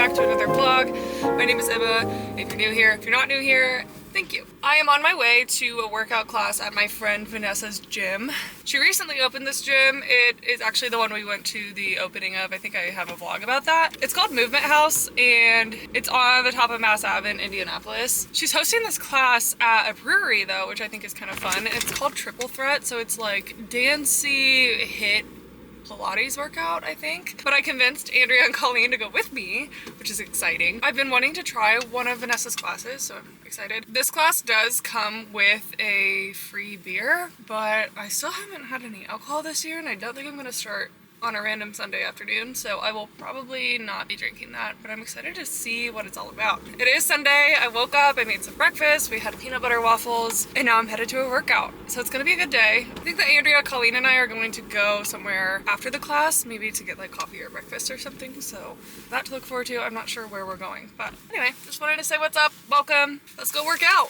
back to another vlog. My name is Emma. If you're new here, if you're not new here, thank you. I am on my way to a workout class at my friend Vanessa's gym. She recently opened this gym. It is actually the one we went to the opening of. I think I have a vlog about that. It's called Movement House and it's on the top of Mass Ave in Indianapolis. She's hosting this class at a brewery though, which I think is kind of fun. It's called Triple Threat, so it's like dancey, hit, Pilates workout, I think. But I convinced Andrea and Colleen to go with me, which is exciting. I've been wanting to try one of Vanessa's classes, so I'm excited. This class does come with a free beer, but I still haven't had any alcohol this year, and I don't think I'm gonna start on a random Sunday afternoon, so I will probably not be drinking that, but I'm excited to see what it's all about. It is Sunday. I woke up, I made some breakfast, we had peanut butter waffles, and now I'm headed to a workout. So it's gonna be a good day. I think that Andrea, Colleen, and I are going to go somewhere after the class, maybe to get like coffee or breakfast or something, so that to look forward to. I'm not sure where we're going, but anyway, just wanted to say what's up, welcome, let's go work out.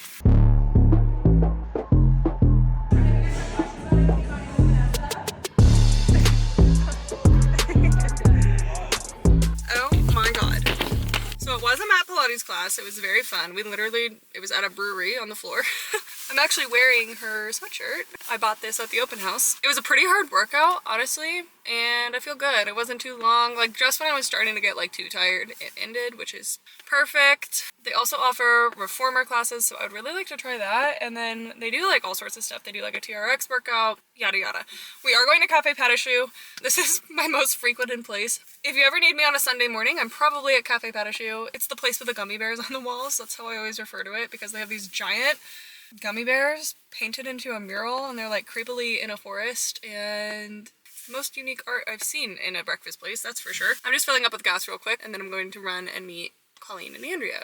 So it was a mat Pilates class. It was very fun. It was at a brewery on the floor. I'm actually wearing her sweatshirt. I bought this at the open house. It was a pretty hard workout, honestly, and I feel good. It wasn't too long. Like just when I was starting to get like too tired, it ended, which is perfect. They also offer reformer classes, so I would really like to try that. And then they do like all sorts of stuff. They do like a TRX workout, yada yada. We are going to Cafe Patashu. This is my most frequented place. If you ever need me on a Sunday morning, I'm probably at Cafe Patashu. It's the place with the gummy bears on the walls. That's how I always refer to it, because they have these giant gummy bears painted into a mural, and they're like creepily in a forest, and it's the most unique art I've seen in a breakfast place, that's for sure. I'm just filling up with gas real quick, and then I'm going to run and meet Colleen and Andrea.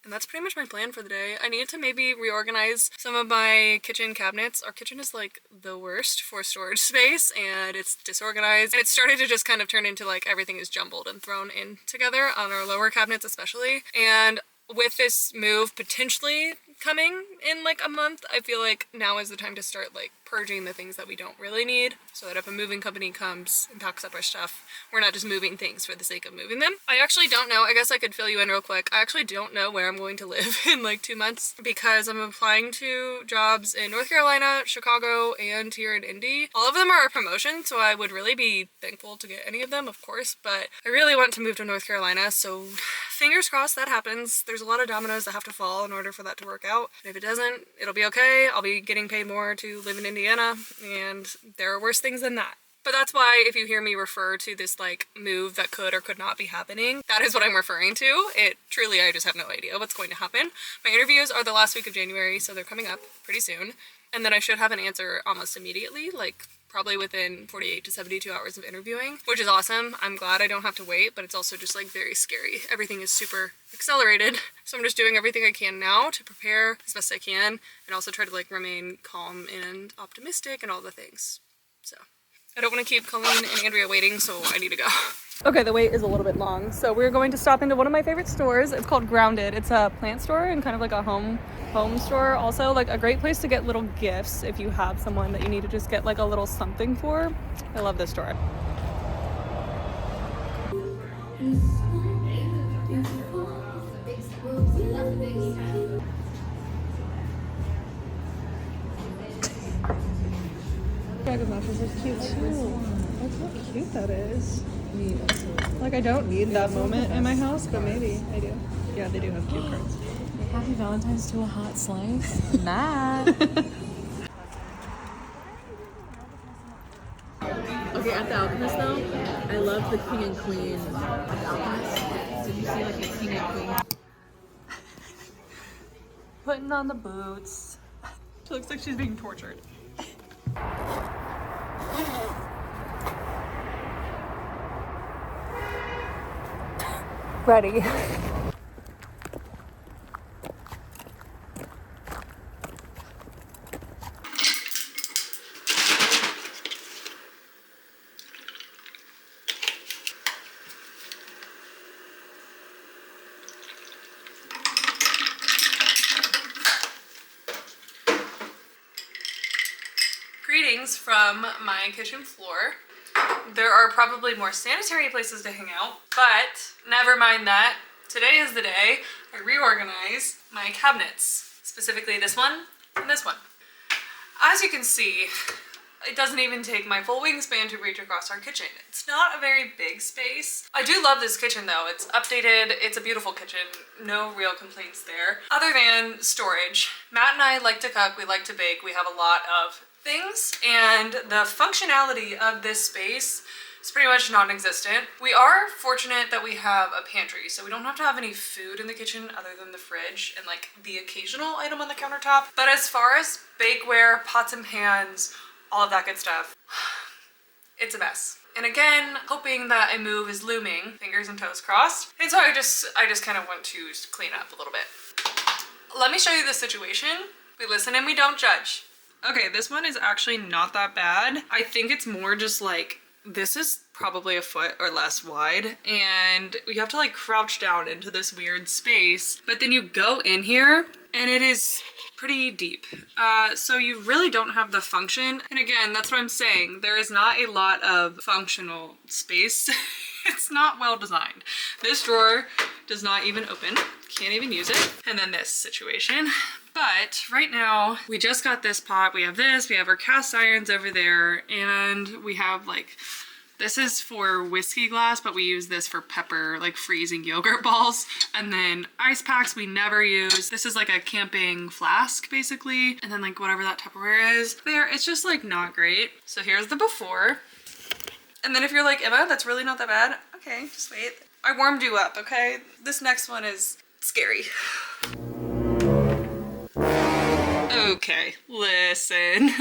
And that's pretty much my plan for the day. I need to maybe reorganize some of my kitchen cabinets. Our kitchen is like the worst for storage space, and it's disorganized. And it started to just kind of turn into like everything is jumbled and thrown in together on our lower cabinets especially. And with this move potentially coming in like a month, I feel like now is the time to start like purging the things that we don't really need, so that if a moving company comes and packs up our stuff, we're not just moving things for the sake of moving them. I actually don't know, I guess I could fill you in real quick. I actually don't know where I'm going to live in like 2 months, because I'm applying to jobs in North Carolina, Chicago, and here in Indy. All of them are a promotion, so I would really be thankful to get any of them, of course, but I really want to move to North Carolina, so fingers crossed that happens. There's a lot of dominoes that have to fall in order for that to work out. And if it doesn't, it'll be okay. I'll be getting paid more to live in Indiana, and there are worse things than that. But that's why if you hear me refer to this like move that could or could not be happening, that is what I'm referring to. It truly, I just have no idea what's going to happen. My interviews are the last week of January, so they're coming up pretty soon. And then I should have an answer almost immediately, like probably within 48 to 72 hours of interviewing, which is awesome. I'm glad I don't have to wait, but it's also just like very scary. Everything is super accelerated. So I'm just doing everything I can now to prepare as best I can, and also try to like remain calm and optimistic and all the things. So I don't want to keep Colleen and Andrea waiting, so I need to go. Okay, the wait is a little bit long, so we're going to stop into one of my favorite stores. It's called Grounded. It's a plant store and kind of like a home store. Also like a great place to get little gifts if you have someone that you need to just get like a little something for. I love this store. Bag of mattress is cute too. Look how cute that is. Like I don't need that moment in my house, but maybe I do. Yeah, they do have cute cards. Happy Valentine's to a hot slice. Matt. Okay, at the Alchemist though, I love the king and queen at the Alchemist. Did you see like a king and queen? Putting on the boots. She looks like she's being tortured. Ready. Greetings from my kitchen floor. There are probably more sanitary places to hang out, but never mind that. Today is the day I reorganize my cabinets, specifically this one and this one. As you can see, it doesn't even take my full wingspan to reach across our kitchen. It's not a very big space. I do love this kitchen though. It's updated, it's a beautiful kitchen, no real complaints there. Other than storage. Matt and I like to cook, we like to bake, we have a lot of things, and the functionality of this space is pretty much non-existent. We are fortunate that we have a pantry, so we don't have to have any food in the kitchen other than the fridge and like the occasional item on the countertop. But as far as bakeware, pots and pans, all of that good stuff, it's a mess. And again, hoping that a move is looming, fingers and toes crossed. And so I just kind of want to clean up a little bit. Let me show you the situation. We listen and we don't judge. Okay, this one is actually not that bad. I think it's more just like, this is probably a foot or less wide, and you have to like crouch down into this weird space, but then you go in here and it is pretty deep. So you really don't have the function. And again, that's what I'm saying. There is not a lot of functional space. It's not well designed. This drawer does not even open. Can't even use it. And then this situation. But right now, we just got this pot. We have this, we have our cast irons over there, and we have like, this is for whiskey glass, but we use this for pepper, like freezing yogurt balls. And then ice packs we never use. This is like a camping flask basically. And then like whatever that Tupperware is there, it's just like not great. So here's the before. And then if you're like, Emma, that's really not that bad. Okay, just wait. I warmed you up, okay? This next one is scary. Okay, listen.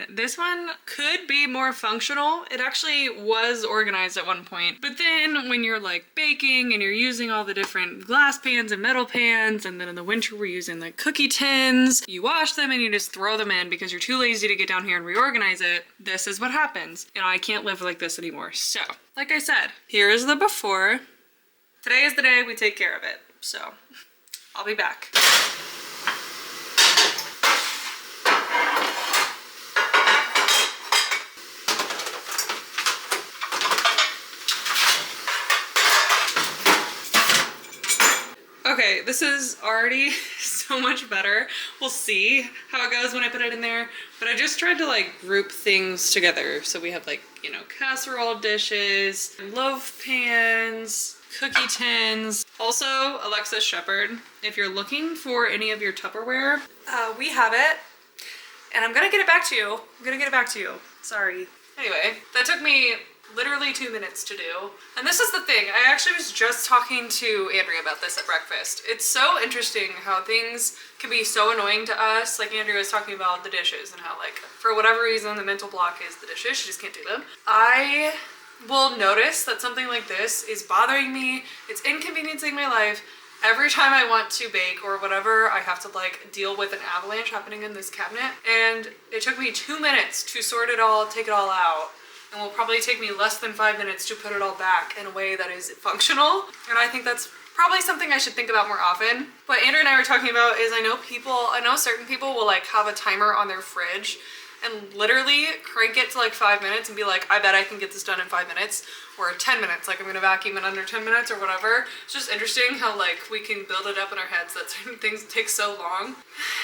This one could be more functional. It actually was organized at one point, but then when you're like baking and you're using all the different glass pans and metal pans, and then in the winter we're using like cookie tins, you wash them and you just throw them in because you're too lazy to get down here and reorganize it. This is what happens. And I can't live like this anymore. So, like I said, here is the before. Today is the day we take care of it. So, I'll be back. Okay, this is already so much better. We'll see how it goes when I put it in there. But I just tried to like group things together. So we have like, you know, casserole dishes, loaf pans, cookie tins. Also, Alexis Shepherd, if you're looking for any of your Tupperware, we have it. And I'm gonna get it back to you. Sorry. Anyway, that took me literally 2 minutes to do. And this is the thing, I actually was just talking to Andrea about this at breakfast. It's so interesting how things can be so annoying to us. Like Andrea was talking about the dishes and how like, for whatever reason, the mental block is the dishes, she just can't do them. I will notice that something like this is bothering me, it's inconveniencing my life. Every time I want to bake or whatever, I have to like deal with an avalanche happening in this cabinet. And it took me 2 minutes to sort it all, take it all out. And will probably take me less than 5 minutes to put it all back in a way that is functional. And I think that's probably something I should think about more often. What Andrew and I were talking about is I know certain people will like have a timer on their fridge and literally crank it to like 5 minutes and be like, I bet I can get this done in 5 minutes, or 10 minutes, like I'm gonna vacuum in under 10 minutes or whatever. It's just interesting how like we can build it up in our heads that certain things take so long,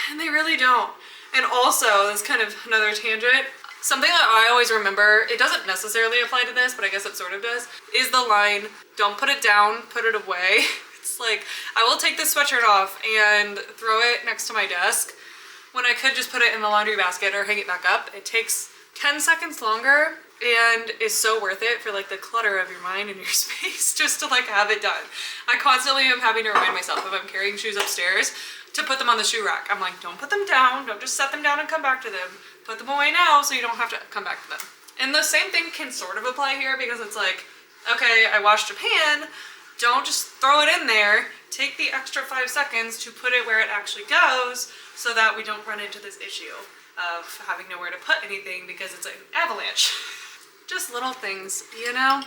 and they really don't. And also, that's kind of another tangent, something that I always remember, it doesn't necessarily apply to this, but I guess it sort of does, is the line, don't put it down, put it away. It's like, I will take this sweatshirt off and throw it next to my desk when I could just put it in the laundry basket or hang it back up. It takes 10 seconds longer and is so worth it for like the clutter of your mind and your space just to like have it done. I constantly am having to remind myself if I'm carrying shoes upstairs to put them on the shoe rack. I'm like, don't put them down, don't just set them down and come back to them. Put them away now so you don't have to come back to them. And the same thing can sort of apply here because it's like, okay, I washed a pan, don't just throw it in there, take the extra 5 seconds to put it where it actually goes so that we don't run into this issue of having nowhere to put anything because it's an avalanche. Just little things, you know?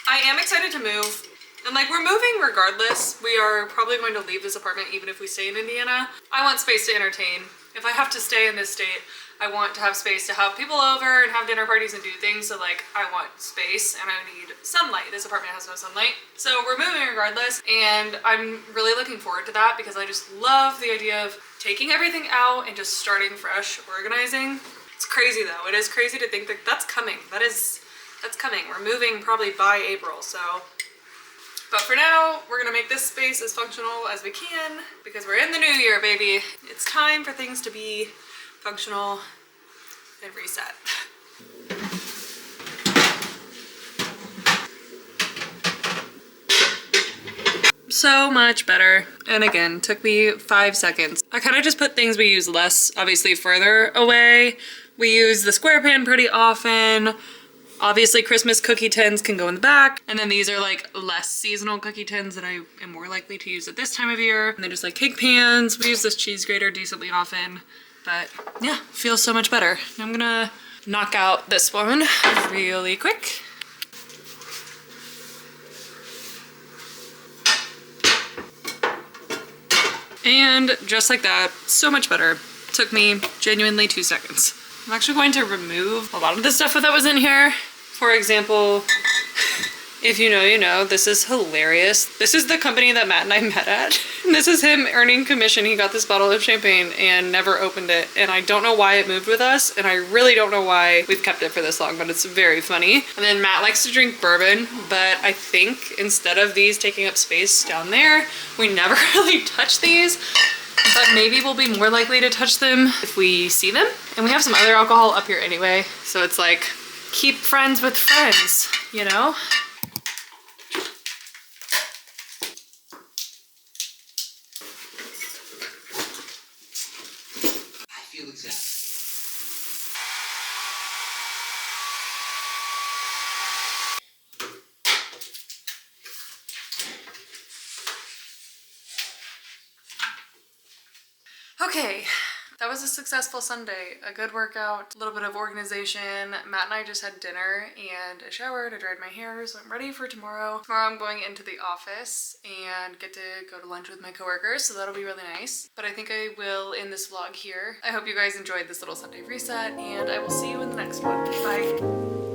I am excited to move. And like, we're moving regardless. We are probably going to leave this apartment even if we stay in Indiana. I want space to entertain. if I have to stay in this state, I want to have space to have people over and have dinner parties and do things. So like I want space and I need sunlight. This apartment has no sunlight. So we're moving regardless. And I'm really looking forward to that because I just love the idea of taking everything out and just starting fresh, organizing. It's crazy though. It is crazy to think that that's coming. That's coming. We're moving probably by April. So, but for now, we're gonna make this space as functional as we can because we're in the new year, baby. It's time for things to be functional and reset. So much better. And again, took me 5 seconds. I kind of just put things we use less, obviously further away. We use the square pan pretty often. Obviously Christmas cookie tins can go in the back. And then these are like less seasonal cookie tins that I am more likely to use at this time of year. And then just like cake pans. We use this cheese grater decently often. But yeah, feels so much better. I'm gonna knock out this one really quick. And just like that, so much better. Took me genuinely 2 seconds. I'm actually going to remove a lot of the stuff that was in here. For example, if you know, you know, this is hilarious. This is the company that Matt and I met at. And this is him earning commission. He got this bottle of champagne and never opened it. And I don't know why it moved with us. And I really don't know why we've kept it for this long, but it's very funny. And then Matt likes to drink bourbon, but I think instead of these taking up space down there, we never really touch these. But maybe we'll be more likely to touch them if we see them. And we have some other alcohol up here anyway. So it's like, keep friends with friends, you know? I feel exactly. Okay, that was a successful Sunday. A good workout, a little bit of organization. Matt and I just had dinner and a shower. I dried my hair, so I'm ready for tomorrow. Tomorrow I'm going into the office and get to go to lunch with my coworkers, so that'll be really nice. But I think I will end this vlog here. I hope you guys enjoyed this little Sunday reset, and I will see you in the next one. Bye.